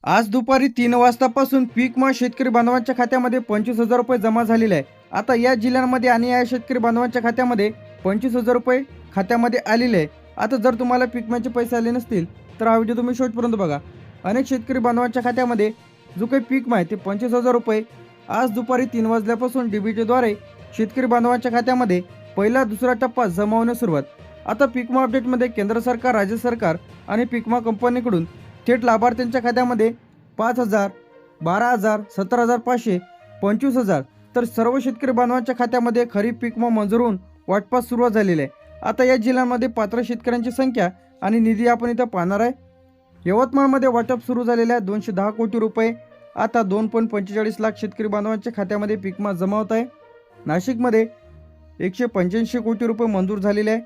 आज दुपारी 3 वाजतापासून पीक विमा शेतकरी बांधवांच्या खात्यामध्ये 25,000 रुपये जमा झालेले आहे। आता या जिल्ह्यांमध्ये आणि या शेतकरी बांधवांच्या खात्यामध्ये 25,000 रुपये खात्यामध्ये आलेले आहे। आता जर तुम्हाला पीक विम्याचे पैसे आले नसतील तर हा व्हिडिओ तुम्ही शेवटपर्यंत बघा। अनेक शेतकरी बांधवांच्या खात्यामध्ये जो काही पीक विमा आहे ते 25,000 रुपये आज दुपारी 3 वाजल्यापासून डीबीटीद्वारे शेतकरी बांधवांच्या खात्यामध्ये पहिला दुसरा टप्पा जमा होण्यास सुरुवात। आता पीक विमा अपडेटमध्ये केंद्र सरकार, राज्य सरकार आणि पीक विमा कंपनीकडून थेट लाभार्थ्यांच्या खात्यामध्ये 5,000, 12,000, 17,500, 25,000 तर सर्व शेतकरी बांधवांच्या खात्यामध्ये खरीप पीक विमा मंजूर होऊन वाटपास सुरुवात झालेली आहे। आता या जिल्ह्यांमध्ये पात्र शेतकऱ्यांची संख्या आणि निधी आपण इथं पाहणार आहे। यवतमाळमध्ये वाटप सुरू झालेले आहे 210 कोटी रुपये। आता 2.45 लाख शेतकरी बांधवांच्या खात्यामध्ये पीक विमा जमा होत आहे। नाशिकमध्ये 185 कोटी रुपये मंजूर झालेले आहे।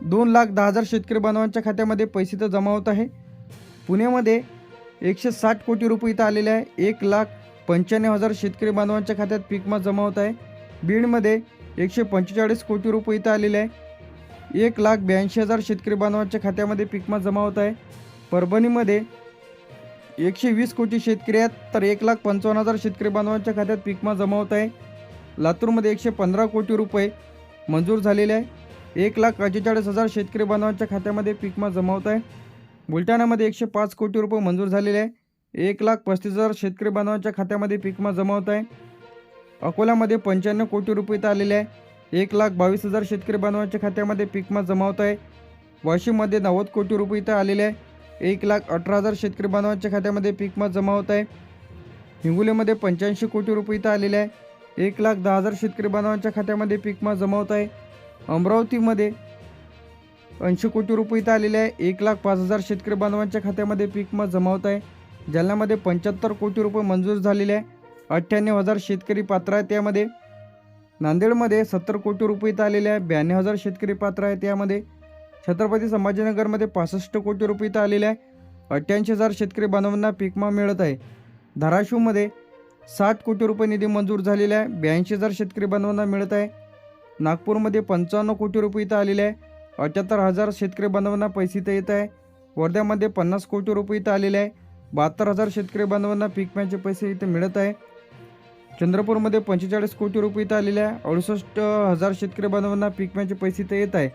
2,10,000 शेतकरी बांधवांच्या खात्यामध्ये पैसे तर जमा होत आहे। पुण्यामध्ये 160 कोटी रुपये इथं आलेले आहे। 1,95,000 शेतकरी बांधवांच्या खात्यात पीक विमा जमा होत आहे। बीडमध्ये 145 कोटी रुपये इथं आलेले आहे। 1,82,000 शेतकरी बांधवांच्या खात्यामध्ये पीक विमा जमा होत आहे। परभणीमध्ये 120 कोटी शेतकरी आहेत तर 1,55,000 शेतकरी बांधवांच्या खात्यात पीक विमा जमा होत आहे। लातूरमध्ये 115 कोटी रुपये मंजूर झालेले आहे। 1,45,000 शेतकरी बांधवांच्या खात्यामध्ये पीक विमा जमा होत आहे। बुलढाण्यामध्ये 105 कोटी रुपये मंजूर झालेले आहे। 1,35,000 शेतकरी बांधवांच्या खात्यामध्ये पीक विमा जमा होत आहे। अकोल्यामध्ये 95 कोटी रुपये इथं आलेले आहे। 1,22,000 शेतकरी बांधवांच्या खात्यामध्ये पीक विमा जमा होत आहे। वाशिममध्ये 90 कोटी रुपये इथं आलेले आहे। 1,18,000 शेतकरी बांधवांच्या खात्यामध्ये पीक विमा जमा होत आहे। हिंगोलीमध्ये 85 कोटी रुपये इथं आलेले आहे। 1,10,000 शेतकरी बांधवांच्या खात्यामध्ये पीक विमा जमा होत आहे। अमरावतीमध्ये 80 कोटी रुपये इथं आलेले आहे। 1,05,000 शेतकरी बांधवांच्या खात्यामध्ये पीक विमा जमा होत आहे। जालन्यामध्ये 75 कोटी रुपये मंजूर झालेले आहे। 98,000 शेतकरी पात्र आहेत त्यामध्ये। नांदेडमध्ये 70 कोटी रुपये इथं आलेले आहे। 92,000 शेतकरी पात्र आहेत त्यामध्ये। छत्रपती संभाजीनगरमध्ये 65 कोटी रुपये इथं आलेले आहे। 88,000 शेतकरी बांधवांना पीक विमा मिळत आहे। धाराशिवमध्ये 60 कोटी रुपये निधी मंजूर झालेला आहे। 82,000 शेतकरी बांधवांना मिळत आहे। नागपूरमध्ये 55 कोटी रुपये इथं आलेले आहे। 78,000 शेतकरी बांधवांना पैसे इथं येत आहे। वर्ध्यामध्ये 50 कोटी रुपये इथं आलेले आहे। 72,000 शेतकरी बांधवांना पीक विम्याचे पैसे इथं मिळत आहे। चंद्रपूरमध्ये 45 कोटी रुपये इथं आलेले आहे। 68,000 शेतकरी बांधवांना पीक विम्याचे पैसे इथं येत आहे।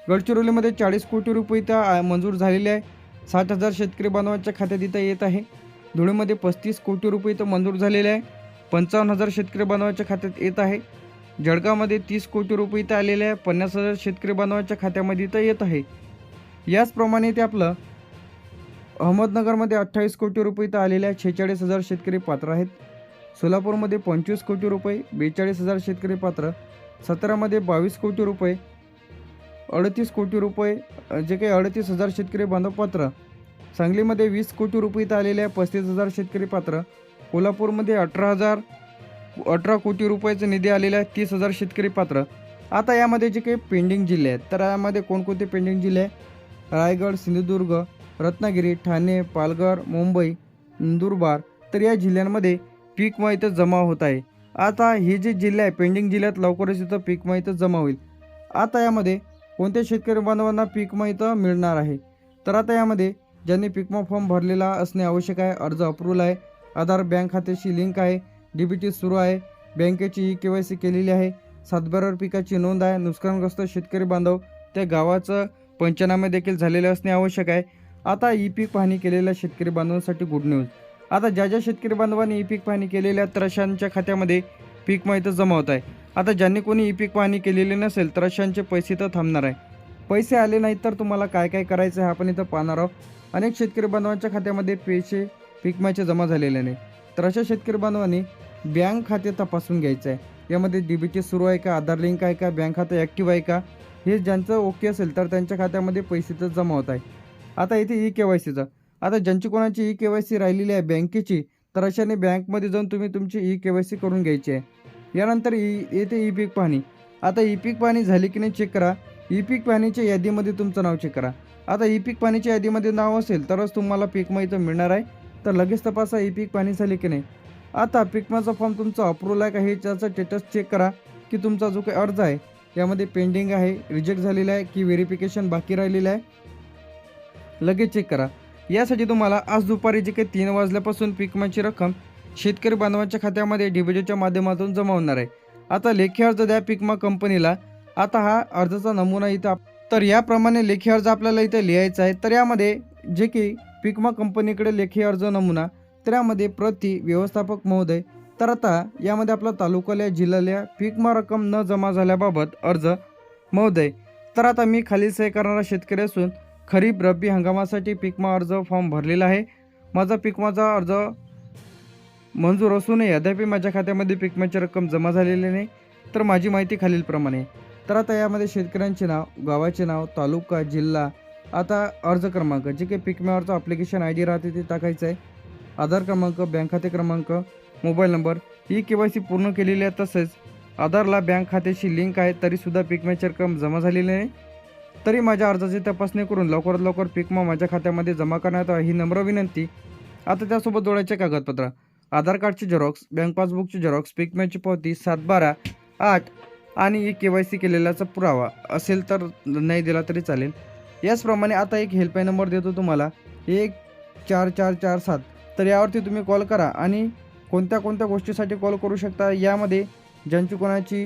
गडचिरोलीमध्ये 40 कोटी रुपये इथं मंजूर झालेले आहे। 60,000 शेतकरी बांधवांच्या खात्यात इथं येत आहे। धुळेमध्ये 35 कोटी रुपये इथं मंजूर झालेले आहे। 55,000 शेतकरी बांधवांच्या खात्यात येत आहे। जळगावमध्ये 30 कोटी रुपये इथं आलेले आहे। 50,000 शेतकरी बांधवांच्या खात्यामध्ये इथं येत आहे। याचप्रमाणे ते आपलं अहमदनगरमध्ये 28 कोटी रुपये इथं आलेले आहे। 46,000 शेतकरी पात्र आहेत। सोलापूरमध्ये 25 कोटी रुपये, 42,000 शेतकरी पात्र। सातारामध्ये 22 कोटी रुपये, 38 कोटी रुपये जे काही 38,000 शेतकरी बांधव पात्र। सांगलीमध्ये 20 कोटी रुपये इथं आलेले आहे। 35,000 शेतकरी पात्र। कोल्हापूरमध्ये 18 कोटी रुपयाचा निधी आलेला आहे। 30,000 शेतकरी पात्र। आता यामध्ये जे काही पेंडिंग जिल्हे आहेत तर यामध्ये कोणकोणते पेंडिंग जिल्हे आहे? रायगड, सिंधुदुर्ग, रत्नागिरी, ठाणे, पालघर, मुंबई, नंदुरबार तर या जिल्ह्यांमध्ये पीक विमा इथं जमा होत आहे। आता हे जे जिल्हे आहे पेंडिंग जिल्ह्यात लवकरच इथं पीक विमा इथं जमा होईल। आता यामध्ये कोणत्या शेतकरी बांधवांना पीक विमा इथं मिळणार आहे? तर आता यामध्ये ज्यांनी पीक विमा फॉर्म भरलेला असणे आवश्यक आहे। अर्ज अप्रूव्हल आहे। आधार बँक खात्याशी लिंक आहे। डीबीटी सुरू आहे। बँकेची KYC केलेली आहे। सातबारावर पिकाची नोंद आहे। नुकसानग्रस्त शेतकरी बांधव त्या गावाचं पंचनामे देखील झालेले असणे आवश्यक आहे। आता ई पीक पाहणी केलेल्या शेतकरी बांधवांसाठी गुड न्यूज। आता ज्या शेतकरी बांधवांनी ई पीक पाहणी केलेल्या तर अशांच्या खात्यामध्ये पीक विमा इथं जमा होत आहे। आता ज्यांनी कोणी ई पीक पाहणी केलेली नसेल तर अशांचे पैसे तर थांबणार आहे। पैसे आले नाहीत तर तुम्हाला काय काय करायचं आहे आपण इथं पाहणार आहोत। अनेक शेतकरी बांधवांच्या खात्यामध्ये पैसे पीक विम्याचे जमा झालेले नाही तर अशा शेतकरी बांधवांनी बँक खाते तपासून घ्यायचं आहे। यामध्ये डीबीटी सुरू आहे का, आधार लिंक आहे का, बँक खातं ॲक्टिव्ह आहे का, हे ज्यांचं ओके असेल तर त्यांच्या खात्यामध्ये पैसे तर जमा होत आहे। आता इथे KYCचं आता ज्यांची कोणाची KYC राहिलेली आहे बँकेची तर अशाने बँकमध्ये जाऊन तुम्ही तुमची KYC करून घ्यायची आहे। यानंतर येते ई पीक पाहणी। आता ई पीक पाहणी झाली की नाही चेक करा। ई पीक पाहणीच्या यादीमध्ये तुमचं नाव चेक करा। आता ई पीक पाहणीच्या यादीमध्ये नाव असेल तरच तुम्हाला पीक विमा इथं मिळणार आहे। तर लगेच तपासा ई पीक पाहणी झाली की नाही। आता पीक विमाचा फॉर्म तुमचा अप्रूव्हल आहे का हे त्याचं स्टेटस चेक करा की तुमचा जो काही अर्ज आहे यामध्ये पेंडिंग आहे, रिजेक्ट झालेला आहे की व्हेरिफिकेशन बाकी राहिलेलं आहे, लगेच चेक करा। यासाठी तुम्हाला आज दुपारी जे काही 3 वाजल्यापासून पीक विम्याची रक्कम शेतकरी बांधवांच्या खात्यामध्ये डीबीटीच्या माध्यमातून जमा होणार आहे। आता लेखी अर्ज द्या पीक विमा कंपनीला। आता हा अर्जाचा नमुना इथं तर याप्रमाणे लेखी अर्ज आपल्याला इथे लिहायचा आहे। तर यामध्ये जे की पीक विमा कंपनीकडे लेखी अर्ज नमुना, तर यामध्ये प्रति व्यवस्थापक महोदय, तर आता यामध्ये आपला तालुक्याला जिल्ह्याला पीक विमा रक्कम न जमा झाल्याबाबत अर्ज महोदय। तर आता मी खाली सही करणारा शेतकरी असून खरीप रब्बी हंगामासाठी पीक विमा अर्ज फॉर्म भरलेला आहे। माझा पीक विमाचा अर्ज मंजूर असूनही अद्याप माझ्या खात्यामध्ये पीक विम्याची रक्कम जमा झालेली नाही। तर माझी माहिती खालीलप्रमाणे। तर आता यामध्ये शेतकऱ्यांचे नाव, गावाचे नाव, तालुका, जिल्हा, आता अर्ज क्रमांक, जे काही पीक विम्यावरचं ॲप्लिकेशन ID राहते ते टाकायचं आहे, आधार क्रमांक, बँक खाते क्रमांक, मोबाईल नंबर, ही KYC पूर्ण केलेली आहे। तसेच आधारला बँक खात्याशी लिंक आहे, तरीसुद्धा पीक विम्याची रक्कम जमा झालेली नाही। तरी माझ्या अर्जाची तपासणी करून लवकरात लवकर पीक विमा माझ्या खात्यामध्ये जमा करण्यात यावा ही नम्र विनंती। आता त्यासोबत जोडायचे कागदपत्र, आधार कार्डची झेरॉक्स, बँक पासबुकची झेरॉक्स, पीक विम्याची पावती 7/12/8 आणि KYC केलेल्याचा पुरावा असेल तर नाही दिला तरी चालेल। याचप्रमाणे आता एक हेल्पलाईन नंबर देतो तुम्हाला, 14447। तर यावरती तुम्ही कॉल करा आणि कोणत्या गोष्टीसाठी कॉल करू शकता। यामध्ये ज्यांची कोणाची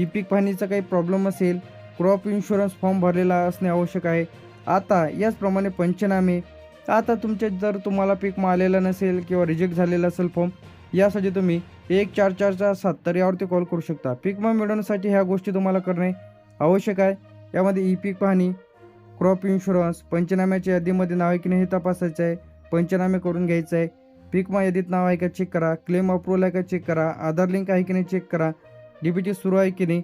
पीक पाहणीचा काही प्रॉब्लेम असेल, क्रॉप इन्शुरन्स फॉर्म भरलेला असणे आवश्यक आहे। आता याचप्रमाणे पंचनामे, आता तुमचे जर तुम्हाला पीक विमा आलेला नसेल किंवा रिजेक्ट झालेला असेल फॉर्म, यासाठी तुम्ही 14447 तर यावरती कॉल करू शकता। पीक विमा मिळवण्यासाठी ह्या गोष्टी तुम्हाला करणे आवश्यक आहे। यामध्ये पीक पाहणी, क्रॉप इन्शुरन्स, पंचनाम्याच्या यादीमध्ये नाव आहे की नाही हे तपासायचं आहे, पंचनामे करून घ्यायचं आहे, पीक विमा यादीत नाव आहे का चेक करा, क्लेम अप्रूव्हल आहे का चेक करा, आधार लिंक आहे की नाही चेक करा, डीबीटी सुरू आहे की नाही,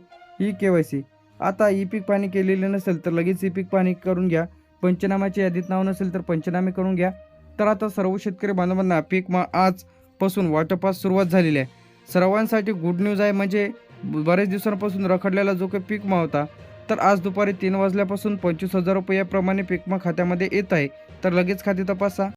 KYC। आता पीक पाहणी केलेली नसेल तर लगेच पीक पाहणी करून घ्या, पंचनाम्याच्या यादीत नाव नसेल तर पंचनामे करून घ्या। तर आता सर्व शेतकरी बांधवांना पीक विमा आजपासून वाटपास सुरुवात झालेली आहे। सर्वांसाठी गुड न्यूज आहे, म्हणजे बरेच दिवसांपासून रखडलेला जो काही पीक विमा होता, तर आज दुपारी 3 वाजल्यापासून 25,000 रुपये याप्रमाणे पीक विमा खात्यामध्ये येत आहे। तर लगेच खाते तपासा।